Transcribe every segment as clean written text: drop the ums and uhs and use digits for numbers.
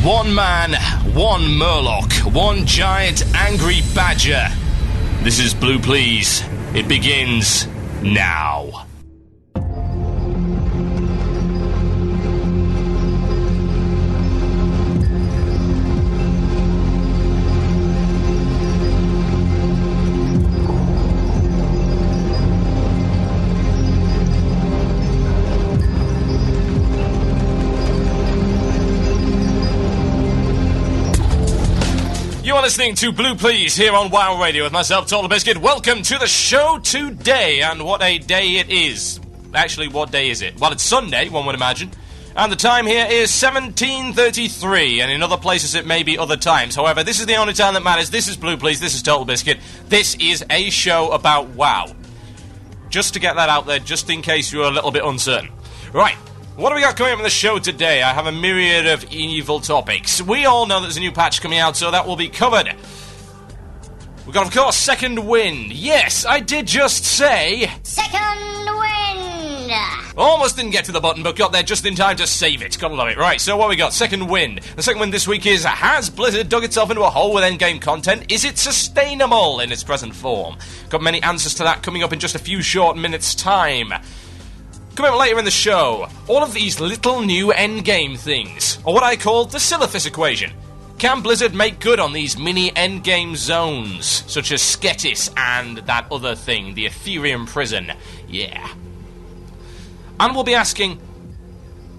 One man, one Murloc, one giant angry badger. This is Blue Please. It begins now. You are listening to Blue Please here on WoW Radio with myself, Total Biscuit. Welcome to the show today, and what a day it is. Actually, what day is it? Well, it's Sunday, one would imagine. And the time here is 17:33, and in other places it may be other times. However, this is the only time that matters. This is Blue Please, this is Total Biscuit. This is a show about WoW. Just to get that out there, just in case you're a little bit uncertain. Right. What do we got coming up in the show today? I have a myriad of evil topics. We all know there's a new patch coming out, so that will be covered. We've got, of course, Second Wind. Yes, I did just say... Second Wind! Almost didn't get to the button, but got there just in time to save it. Gotta love it. Right, so what we got? Second Wind. The second wind this week is, has Blizzard dug itself into a hole with endgame content? Is it sustainable in its present form? Got many answers to that coming up in just a few short minutes' time. Coming up later in the show, all of these little new endgame things, or what I call the Silithus equation. Can Blizzard make good on these mini endgame zones, such as Sketis and that other thing, the Ethereum Prison? Yeah. And we'll be asking,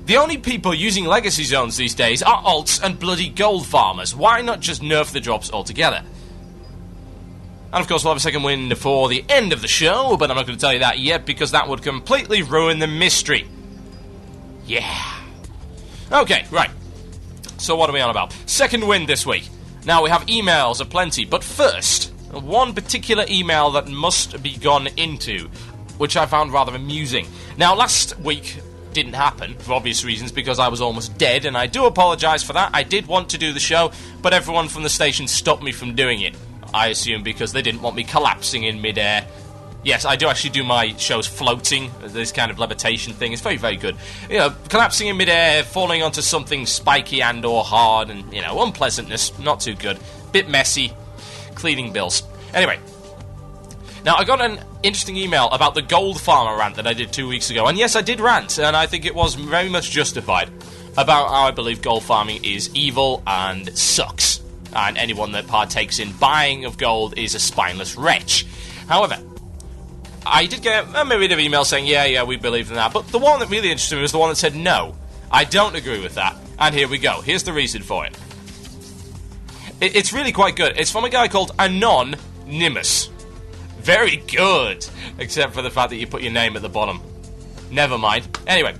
the only people using legacy zones these days are alts and bloody gold farmers. Why not just nerf the drops altogether? And of course we'll have a second wind for the end of the show, but I'm not going to tell you that yet because that would completely ruin the mystery. Yeah. Okay, right. So what are we on about? Second wind this week. Now we have emails aplenty, but first, one particular email that must be gone into, which I found rather amusing. Now last week didn't happen, for obvious reasons, because I was almost dead, and I do apologise for that. I did want to do the show, but everyone from the station stopped me from doing it. I assume because they didn't want me collapsing in midair. Yes, I do actually do my shows floating, this kind of levitation thing. It's very, very good. You know, collapsing in midair, falling onto something spiky and or hard, and, you know, unpleasantness, not too good. Bit messy, cleaning bills. Anyway, now I got an interesting email about the gold farmer rant that I did 2 weeks ago. And yes, I did rant, and I think it was very much justified, about how I believe gold farming is evil and sucks. And anyone that partakes in buying of gold is a spineless wretch. However, I did get a myriad of emails saying, yeah, we believe in that. But the one that really interested me was the one that said, no, I don't agree with that. And here we go. Here's the reason for it. It's really quite good. It's from a guy called Anonymous. Very good. Except for the fact that you put your name at the bottom. Never mind. Anyway.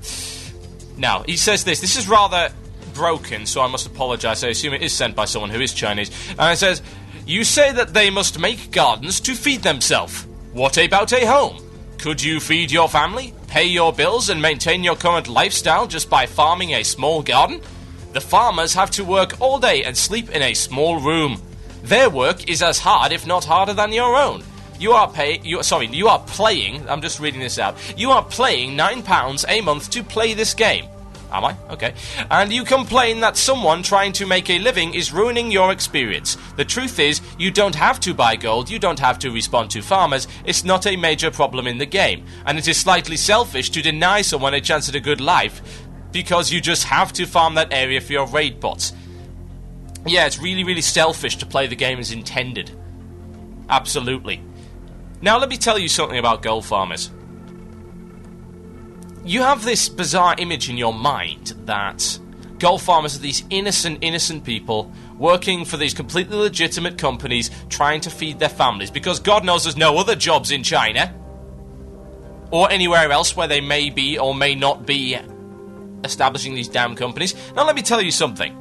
Now, he says this. This is rather broken, so I must apologise. I assume it is sent by someone who is Chinese. And it says, you say that they must make gardens to feed themselves. What about a home? Could you feed your family, pay your bills, and maintain your current lifestyle just by farming a small garden? The farmers have to work all day and sleep in a small room. Their work is as hard, if not harder, than your own. You are playing, I'm just reading this out, you are paying £9 a month to play this game. Am I? Okay. And you complain that someone trying to make a living is ruining your experience. The truth is, you don't have to buy gold, you don't have to respond to farmers, it's not a major problem in the game. And it is slightly selfish to deny someone a chance at a good life, because you just have to farm that area for your raid bots. Yeah, it's really, really selfish to play the game as intended. Absolutely. Now let me tell you something about gold farmers. You have this bizarre image in your mind that gold farmers are these innocent people working for these completely legitimate companies trying to feed their families, because God knows there's no other jobs in China or anywhere else where they may be or may not be establishing these damn companies. Now let me tell you something.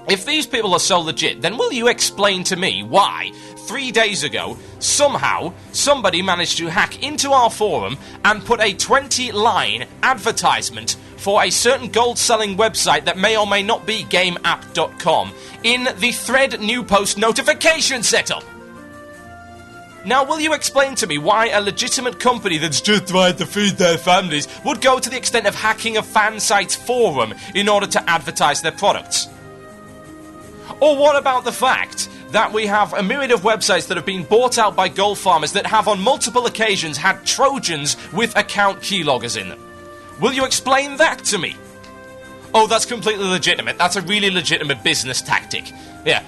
If these people are so legit, then will you explain to me why 3 days ago, somehow, somebody managed to hack into our forum and put a 20-line advertisement for a certain gold-selling website that may or may not be GameApp.com in the thread new post notification setup? Now, will you explain to me why a legitimate company that's just trying to feed their families would go to the extent of hacking a fan site's forum in order to advertise their products? Or what about the fact that we have a myriad of websites that have been bought out by gold farmers that have on multiple occasions had Trojans with account keyloggers in them? Will you explain that to me? Oh, that's completely legitimate. That's a really legitimate business tactic. Yeah.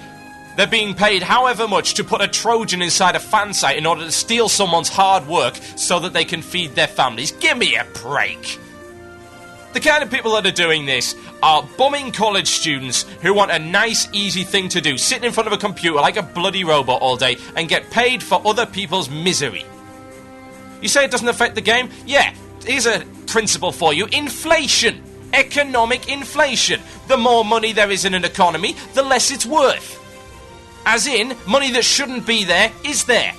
They're being paid however much to put a Trojan inside a fan site in order to steal someone's hard work so that they can feed their families. Give me a break. The kind of people that are doing this are bumming college students who want a nice, easy thing to do, sit in front of a computer like a bloody robot all day and get paid for other people's misery. You say it doesn't affect the game? Yeah, here's a principle for you. Inflation. Economic inflation. The more money there is in an economy, the less it's worth. As in, money that shouldn't be there is there.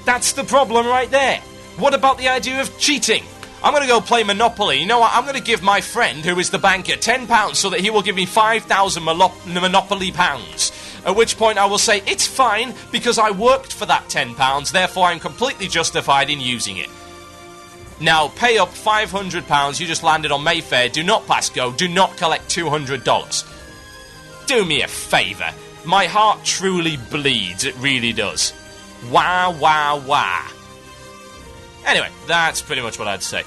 That's the problem right there. What about the idea of cheating? I'm going to go play Monopoly. You know what? I'm going to give my friend, who is the banker, £10 so that he will give me 5,000 Monopoly pounds. At which point I will say, it's fine, because I worked for that £10, therefore I'm completely justified in using it. Now, pay up £500, you just landed on Mayfair, do not pass go, do not collect $200. Do me a favour. My heart truly bleeds, it really does. Wah, wah, wah. Anyway, that's pretty much what I'd say.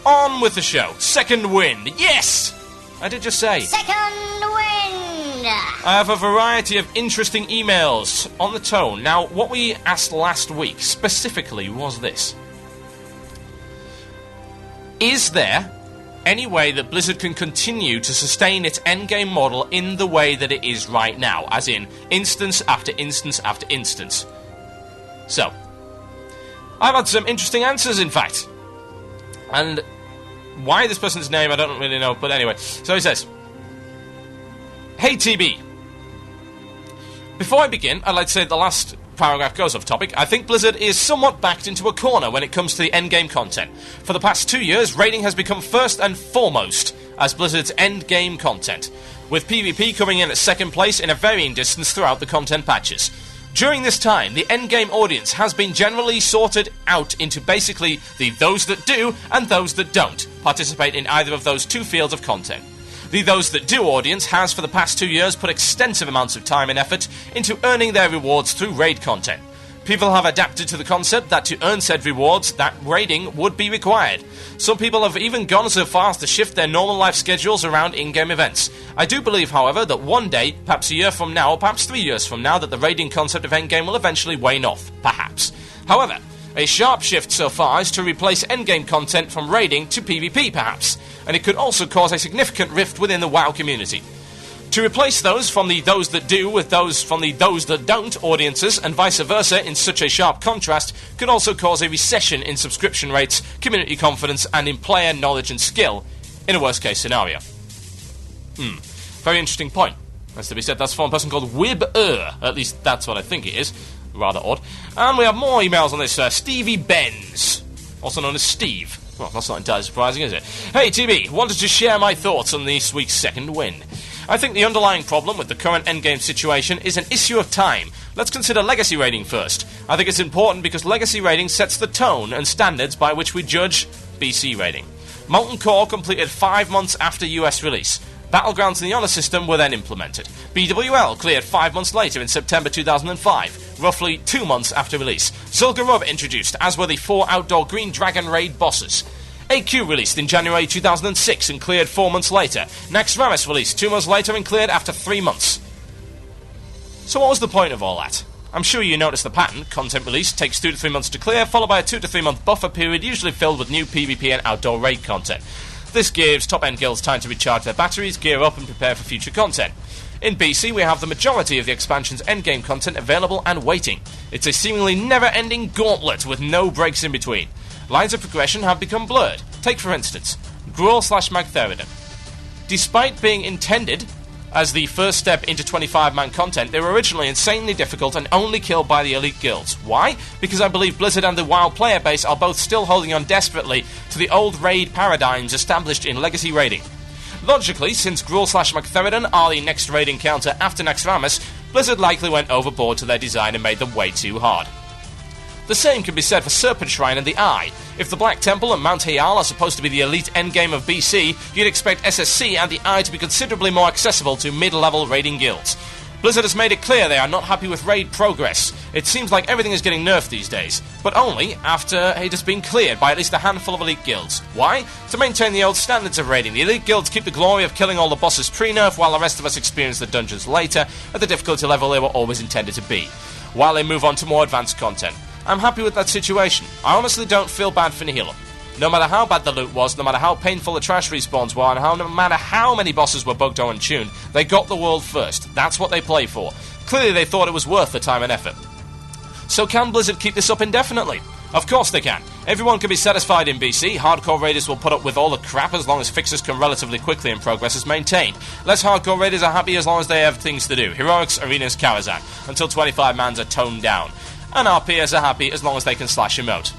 On with the show. Second wind. Yes! I did just say. Second wind. I have a variety of interesting emails on the tone. Now, what we asked last week specifically was this. Is there any way that Blizzard can continue to sustain its endgame model in the way that it is right now? As in, instance after instance after instance. So, I've had some interesting answers, in fact. And why this person's name, I don't really know. But anyway, so he says, Hey TB, before I begin, I'd like to say the last paragraph goes off topic. I think Blizzard is somewhat backed into a corner when it comes to the endgame content. For the past 2 years, raiding has become first and foremost as Blizzard's endgame content, with PvP coming in at second place in a varying distance throughout the content patches. During this time, the endgame audience has been generally sorted out into basically the those that do and those that don't participate in either of those two fields of content. The those that do audience has for the past 2 years put extensive amounts of time and effort into earning their rewards through raid content. People have adapted to the concept that to earn said rewards, that raiding would be required. Some people have even gone so far as to shift their normal life schedules around in-game events. I do believe, however, that one day, perhaps a year from now, or perhaps 3 years from now, that the raiding concept of endgame will eventually wane off. Perhaps. However, a sharp shift so far is to replace endgame content from raiding to PvP, perhaps, and it could also cause a significant rift within the WoW community. To replace those from the those that do with those from the those that don't audiences, and vice versa in such a sharp contrast, could also cause a recession in subscription rates, community confidence, and in player knowledge and skill, in a worst case scenario. Very interesting point. As to be said, that's from a person called Wib-er. At least that's what I think it is. Rather odd. And we have more emails on this, Stevie Benz, also known as Steve. Well, that's not entirely surprising, is it? Hey TB, wanted to share my thoughts on this week's second win. I think the underlying problem with the current endgame situation is an issue of time. Let's consider legacy rating first. I think it's important because legacy rating sets the tone and standards by which we judge BC rating. Molten Core completed 5 months after US release. Battlegrounds and the Honor System were then implemented. BWL cleared 5 months later in September 2005, roughly 2 months after release. Zul'Gurub introduced, as were the 4 outdoor Green Dragon raid bosses. AQ released in January 2006 and cleared 4 months later. Naxxramas released 2 months later and cleared after 3 months. So what was the point of all that? I'm sure you noticed the pattern. Content release takes 2 to 3 months to clear, followed by a 2 to 3 month buffer period, usually filled with new PvP and outdoor raid content. This gives top-end guilds time to recharge their batteries, gear up and prepare for future content. In BC, we have the majority of the expansion's endgame content available and waiting. It's a seemingly never-ending gauntlet with no breaks in between. Lines of progression have become blurred. Take, for instance, Gruul/Magtheridon. Despite being intended as the first step into 25-man content, they were originally insanely difficult and only killed by the elite guilds. Why? Because I believe Blizzard and the WoW player base are both still holding on desperately to the old raid paradigms established in legacy raiding. Logically, since Gruul/Magtheridon are the next raid encounter after Naxxramas, Blizzard likely went overboard to their design and made them way too hard. The same can be said for Serpent Shrine and the Eye. If the Black Temple and Mount Hayal are supposed to be the elite endgame of BC, you'd expect SSC and the Eye to be considerably more accessible to mid-level raiding guilds. Blizzard has made it clear they are not happy with raid progress. It seems like everything is getting nerfed these days, but only after it has been cleared by at least a handful of elite guilds. Why? To maintain the old standards of raiding. The elite guilds keep the glory of killing all the bosses pre-nerf, while the rest of us experience the dungeons later at the difficulty level they were always intended to be, while they move on to more advanced content. I'm happy with that situation. I honestly don't feel bad for Nihilo. No matter how bad the loot was, no matter how painful the trash respawns were, and no matter how many bosses were bugged or untuned, they got the world first. That's what they play for. Clearly they thought it was worth the time and effort. So can Blizzard keep this up indefinitely? Of course they can. Everyone can be satisfied in BC. Hardcore raiders will put up with all the crap as long as fixes come relatively quickly and progress is maintained. Less hardcore raiders are happy as long as they have things to do. Heroics, Arenas, Karazhan, until 25 mans are toned down. And RPers are happy as long as they can slash emote.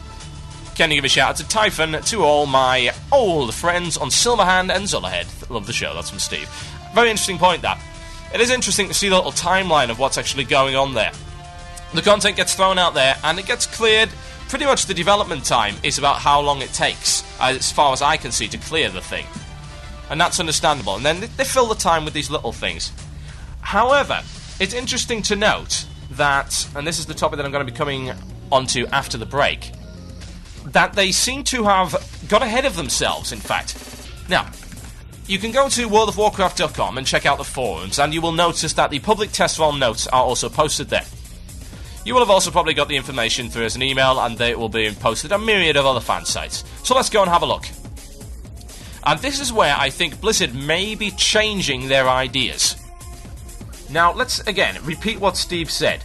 Can you give a shout out to Typhon, to all my old friends on Silverhand and Zullerhead. Love the show, that's from Steve. Very interesting point, that. It is interesting to see the little timeline of what's actually going on there. The content gets thrown out there, and it gets cleared. Pretty much the development time is about how long it takes, as far as I can see, to clear the thing. And that's understandable. And then they fill the time with these little things. However, it's interesting to note that, and this is the topic that I'm going to be coming onto after the break, that they seem to have got ahead of themselves, in fact. Now, you can go to worldofwarcraft.com and check out the forums, and you will notice that the public test role notes are also posted there. You will have also probably got the information through as an email, and they will be posted on a myriad of other fan sites. So let's go and have a look. And this is where I think Blizzard may be changing their ideas. Now, let's, again, repeat what Steve said.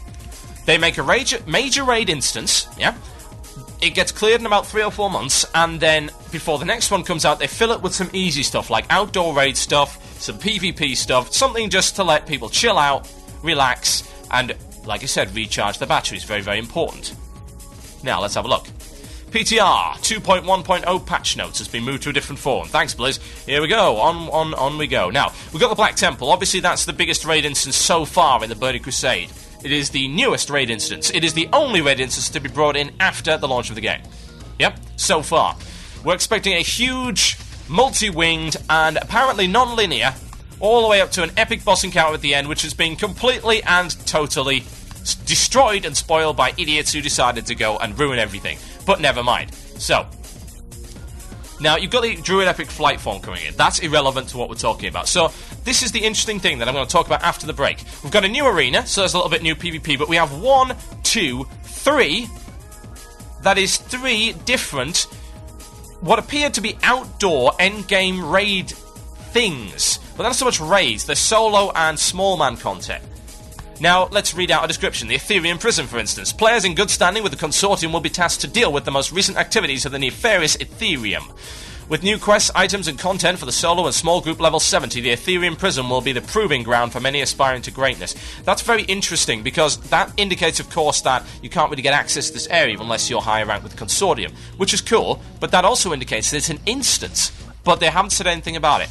They make a major raid instance, yeah? It gets cleared in about 3 or 4 months, and then before the next one comes out, they fill it with some easy stuff, like outdoor raid stuff, some PvP stuff, something just to let people chill out, relax, and, like I said, recharge the batteries. Very, very important. Now, let's have a look. PTR 2.1.0 patch notes has been moved to a different form. Thanks, Blizz. Here we go. On we go. Now, we've got the Black Temple. Obviously, that's the biggest raid instance so far in the Burning Crusade. It is the newest raid instance. It is the only raid instance to be brought in after the launch of the game. Yep, so far. We're expecting a huge, multi-winged, and apparently non-linear, all the way up to an epic boss encounter at the end, which has been completely and totally destroyed and spoiled by idiots who decided to go and ruin everything. But never mind. So, now you've got the Druid Epic Flight form coming in. That's irrelevant to what we're talking about. So, this is the interesting thing that I'm going to talk about after the break. We've got a new arena, so there's a little bit new PvP, but we have 1, 2, 3. That is 3 different, what appear to be outdoor endgame raid things. But not so much raids, they're solo and small man content. Now, let's read out a description. The Ethereum Prison, for instance. Players in good standing with the Consortium will be tasked to deal with the most recent activities of the nefarious Ethereum. With new quests, items, and content for the solo and small group level 70, the Ethereum Prison will be the proving ground for many aspiring to greatness. That's very interesting, because that indicates, of course, that you can't really get access to this area unless you're higher ranked with the Consortium, which is cool, but that also indicates that it's an instance, but they haven't said anything about it.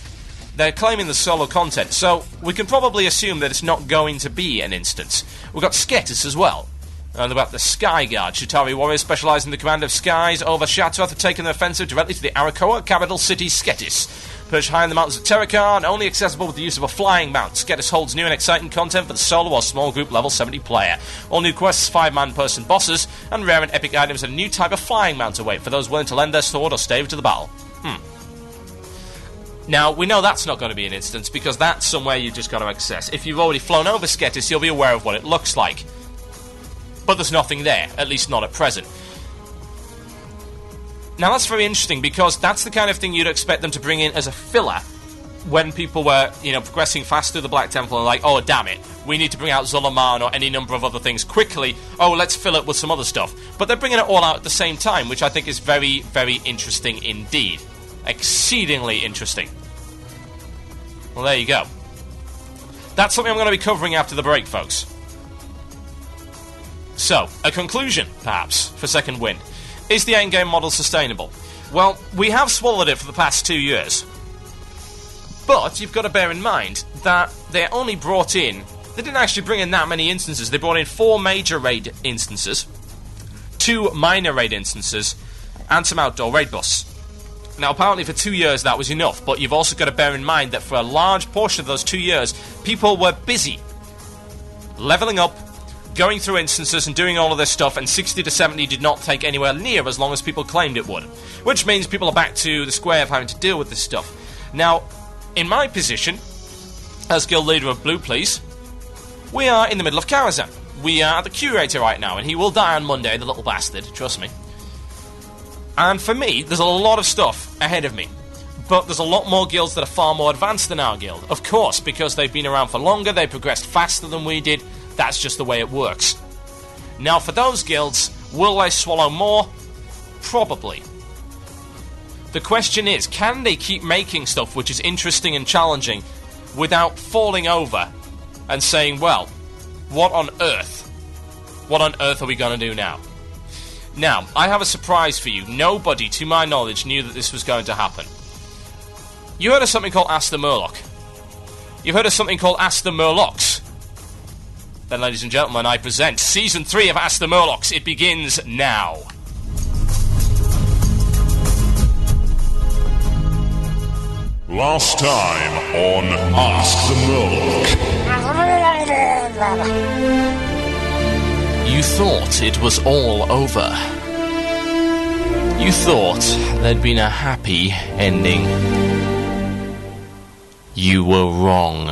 They're claiming the solo content, so we can probably assume that it's not going to be an instance. We've got Sketis as well. And about the Sky Guard. Chitauri warriors specialising in the command of skies over Shattrath have taken the offensive directly to the Arakoa capital city, Sketis. Perched high in the mountains of Terakar and only accessible with the use of a flying mount, Sketis holds new and exciting content for the solo or small group level 70 player. All new quests, 5-man person bosses, and rare and epic items and a new type of flying mount await for those willing to lend their sword or stave to the battle. Now, we know that's not going to be an instance, because that's somewhere you've just got to access. If you've already flown over Sketis, you'll be aware of what it looks like. But there's nothing there, at least not at present. Now, that's very interesting, because that's the kind of thing you'd expect them to bring in as a filler when people were, progressing fast through the Black Temple and like, oh, damn it, we need to bring out Zulaman or any number of other things quickly. Oh, let's fill it with some other stuff. But they're bringing it all out at the same time, which I think is very, very interesting indeed. Exceedingly interesting. Well, there you go. That's something I'm going to be covering after the break, folks. So, a conclusion, perhaps, for Second Wind. Is the endgame model sustainable? Well, we have swallowed it for the past 2 years. But you've got to bear in mind that they only brought in... They didn't actually bring in that many instances. They brought in 4 major raid instances, 2 minor raid instances, and some outdoor raid busts. Now, apparently for 2 years that was enough, but you've also got to bear in mind that for a large portion of those 2 years, people were busy leveling up, going through instances and doing all of this stuff, and 60 to 70 did not take anywhere near as long as people claimed it would. Which means people are back to the square of having to deal with this stuff. Now, in my position, as guild leader of Blue Police, we are in the middle of Karazhan. We are the curator right now, and he will die on Monday, the little bastard, trust me. And for me, there's a lot of stuff ahead of me. But there's a lot more guilds that are far more advanced than our guild. Of course, because they've been around for longer, they progressed faster than we did. That's just the way it works. Now, for those guilds, will they swallow more? Probably. The question is, can they keep making stuff which is interesting and challenging without falling over and saying, well, what on earth? What on earth are we going to do now? Now, I have a surprise for you. Nobody, to my knowledge, knew that this was going to happen. You heard of something called Ask the Murloc? You've heard of something called Ask the Murlocs? Then, ladies and gentlemen, I present Season 3 of Ask the Murlocs. It begins now. Last time on Ask the Murloc. You thought it was all over. You thought there'd been a happy ending. You were wrong.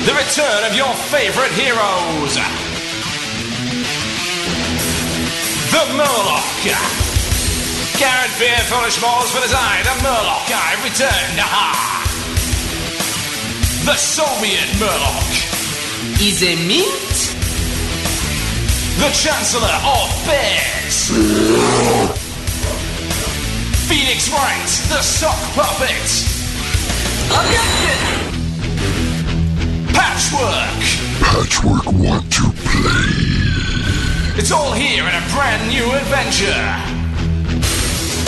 The return of your favourite heroes. The Murloc. Garrett Fear, foolish balls for the eye. The Murloc, I've returned. Aha! The Soviet Murloc. Is a mint? The Chancellor of Bears. Phoenix Wright, the Sock Puppet. Objection! Patchwork. Patchwork want to play. It's all here in a brand new adventure.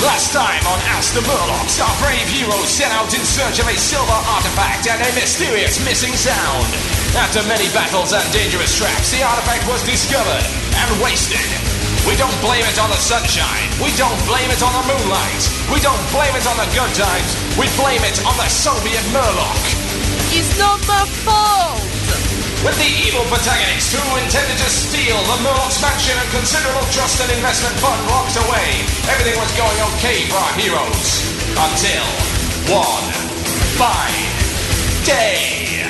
Last time on Ask the Murlocs, our brave heroes set out in search of a silver artifact and a mysterious missing sound. After many battles and dangerous tracks, the artifact was discovered and wasted. We don't blame it on the sunshine. We don't blame it on the moonlight. We don't blame it on the good times. We blame it on the Soviet Murloc. It's not my fault! With the evil protagonist who intended to steal the Murloc's mansion and considerable trust and investment fund locked away, everything was going okay for our heroes. Until one fine day.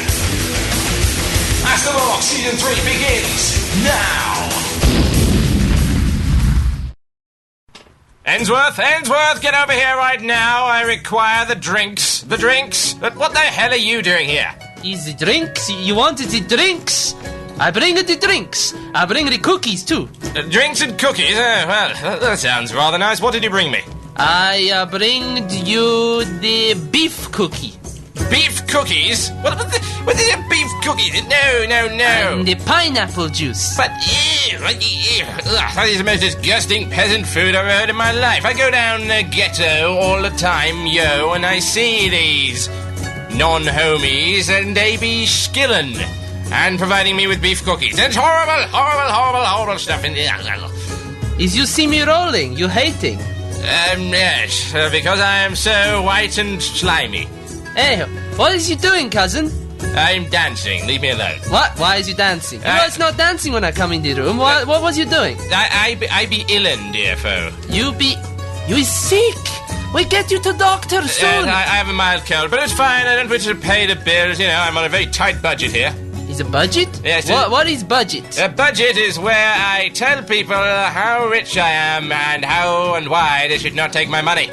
As the Murloc Season 3 begins now. Ainsworth, get over here right now. I require the drinks. The drinks? What the hell are you doing here? Is the drinks? You wanted the drinks? I bring the drinks. I bring the cookies too. Drinks and cookies? Well, that sounds rather nice. What did you bring me? I bring you the beef cookie. Beef cookies? What is a beef cookie? No. And the pineapple juice. But, that is the most disgusting peasant food I've ever heard in my life. I go down the ghetto all the time, and I see these non-homies, and they be skillin' and providing me with beef cookies. And it's horrible stuff in there. Is you see me rolling, you hating? Yes, because I am so white and slimy. Hey, what is you doing, cousin? I'm dancing, leave me alone. What? Why is you dancing? You was not dancing when I come in the room. What was you doing? I be illen, dear foe. You is sick. We get you to doctor soon. I have a mild cold, but it's fine. I don't wish to pay the bills. I'm on a very tight budget here. Is a budget? Yes. What is budget? A budget is where I tell people how rich I am and how and why they should not take my money.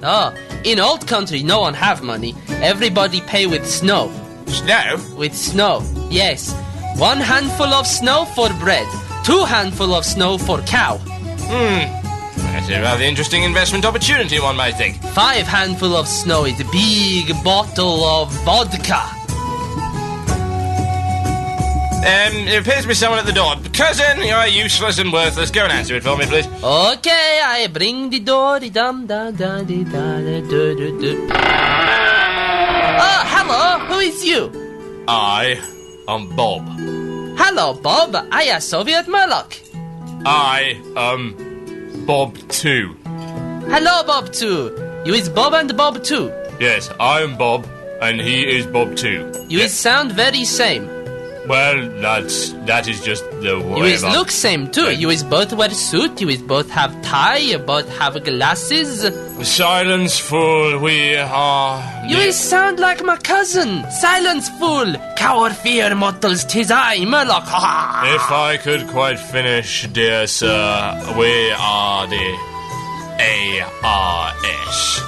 Oh, in old country, no one have money. Everybody pay with snow. Snow? With snow, yes. 1 handful of snow for bread. 2 handful of snow for cow. That's a rather interesting investment opportunity, one might think. 5 handful of snow is a big bottle of vodka. There appears to be someone at the door. Cousin, you're useless and worthless. Go and answer it for me, please. Okay, I bring the door. Oh, hello. Who is you? I am Bob. Hello, Bob. I am Soviet Murloc. I, Bob 2. Hello, Bob 2. You is Bob and Bob 2. Yes, I am Bob, and he is Bob 2. You is sound very same. Well, that is just the way. You is look same too. You is both wear suit. You is both have tie. You both have glasses. Silence, fool. We are. You is sound like my cousin. Silence, fool. Coward fear mortals. 'Tis I, Murloc. If I could quite finish, dear sir, we are the ARS.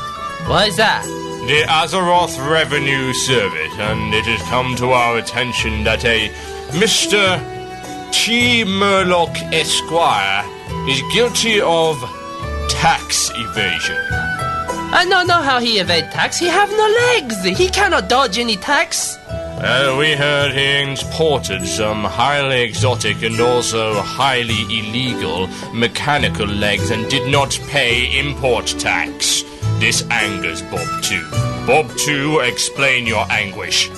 What is that? The Azeroth Revenue Service, and it has come to our attention that a Mr. T. Murloc Esquire is guilty of tax evasion. I don't know how he evade tax. He have no legs. He cannot dodge any tax. We heard he imported some highly exotic and also highly illegal mechanical legs and did not pay import tax. This angers Bob 2. Bob 2, explain your anguish.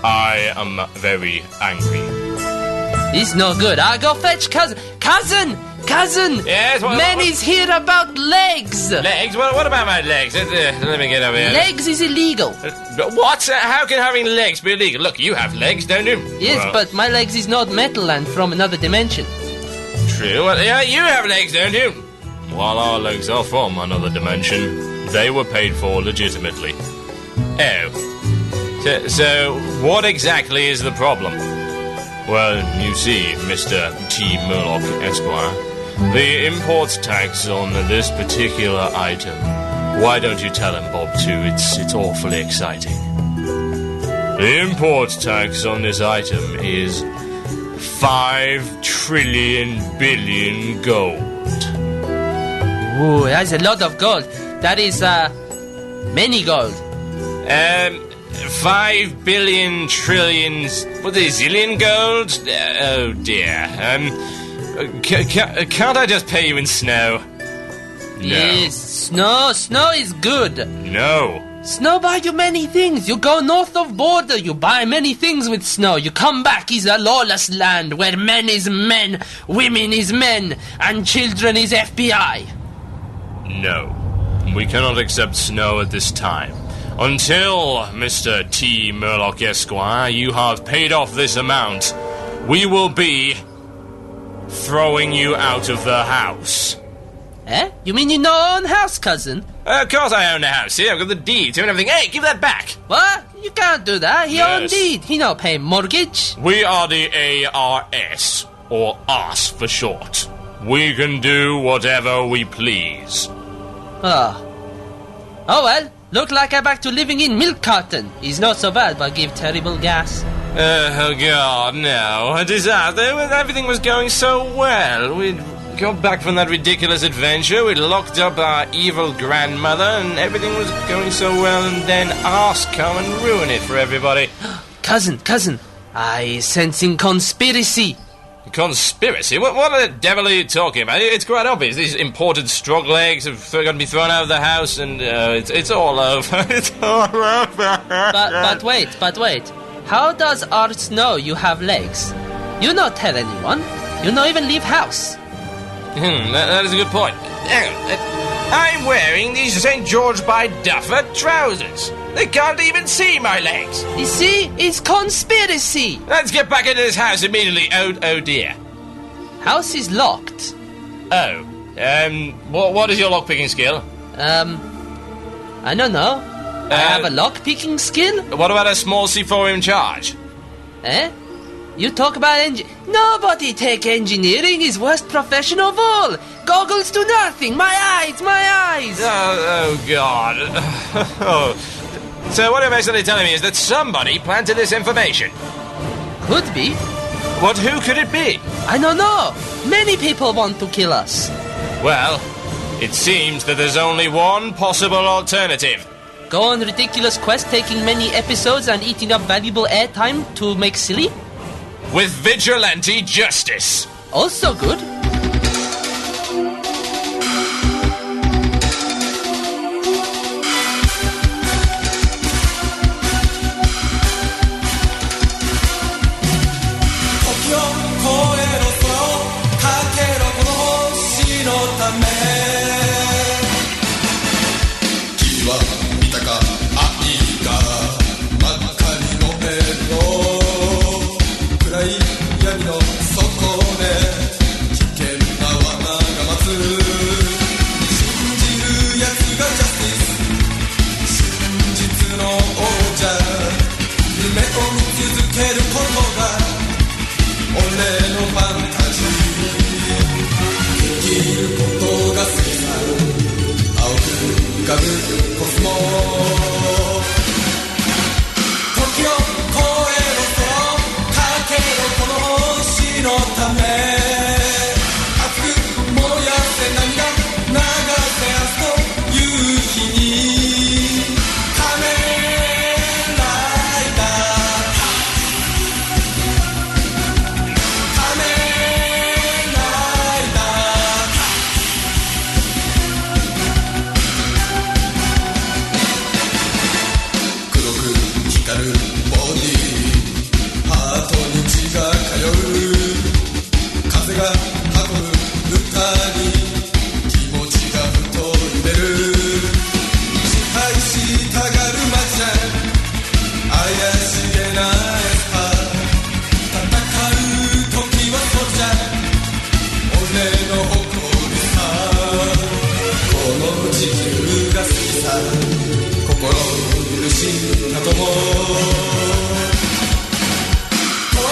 I am very angry. He's no good. I'll go fetch cousin. Cousin! Yes, Man is here about legs. Legs? What about my legs? Let me get over here. Legs is illegal. What? How can having legs be illegal? Look, you have legs, don't you? Yes, Well, but my legs is not metal and from another dimension. True. Well, yeah, you have legs, don't you? While our legs are from another dimension, they were paid for legitimately. Oh. So what exactly is the problem? Well, you see, Mr. T. Murloc Esquire, the import tax on this particular item. Why don't you tell him, Bob 2? It's awfully exciting. The import tax on this item is 5 trillion billion gold. Ooh, that's a lot of gold. That is, many gold. 5 billion trillions. What is zillion gold? Oh dear. Can't I just pay you in snow? No. Yes, snow is good. No. Snow buy you many things. You go north of border, you buy many things with snow. You come back, is a lawless land where men is men, women is men, and children is FBI. No. We cannot accept snow at this time. Until, Mr. T. Murloc Esquire, you have paid off this amount, we will be throwing you out of the house. Eh? You mean you no own house, cousin? Of course I own the house. See, I've got the deed to and everything. Hey, give that back. What? You can't do that. He own Yes. deed. He no pay mortgage. We are the ARS, or ARS for short. We can do whatever we please. Oh. Oh well. Look like I'm back to living in milk carton. He's not so bad, but give terrible gas. Oh, God, no. A disaster. Everything was going so well. We'd got back from that ridiculous adventure. We'd locked up our evil grandmother, and everything was going so well, and then Arse come and ruin it for everybody. Cousin. I sensing conspiracy. Conspiracy? What the devil are you talking about? It's quite obvious. These imported strong legs have got to be thrown out of the house, and it's all over. It's all over. But wait. How does Arts know you have legs? You not tell anyone. You not even leave house. That is a good point. Hang on. I'm wearing these St. George by Duffer trousers. They can't even see my legs. You see, it's conspiracy. Let's get back into this house immediately. Oh dear. House is locked. Oh. What is your lockpicking skill? I don't know. I have a lock-picking skill? What about a small C4 in charge? Eh? You talk about Nobody take engineering is worst profession of all. Goggles do nothing. My eyes. Oh God. Oh. So what you're basically telling me is that somebody planted this information. Could be. Who could it be? I don't know. Many people want to kill us. Well, it seems that there's only one possible alternative. Go on ridiculous quest taking many episodes and eating up valuable airtime to make silly? With vigilante justice. Also good. Put your 死んだとも恋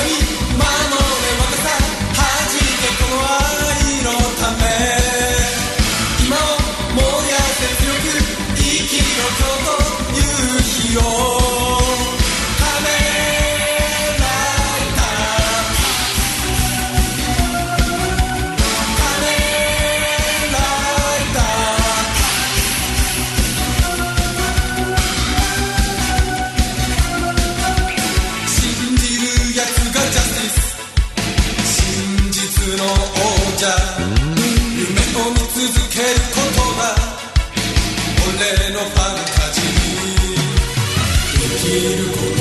に守れ若さ恥じてこの愛のため今を燃やせ強く生きろ今日という日を夢を見続けることが俺のファンタジー生きること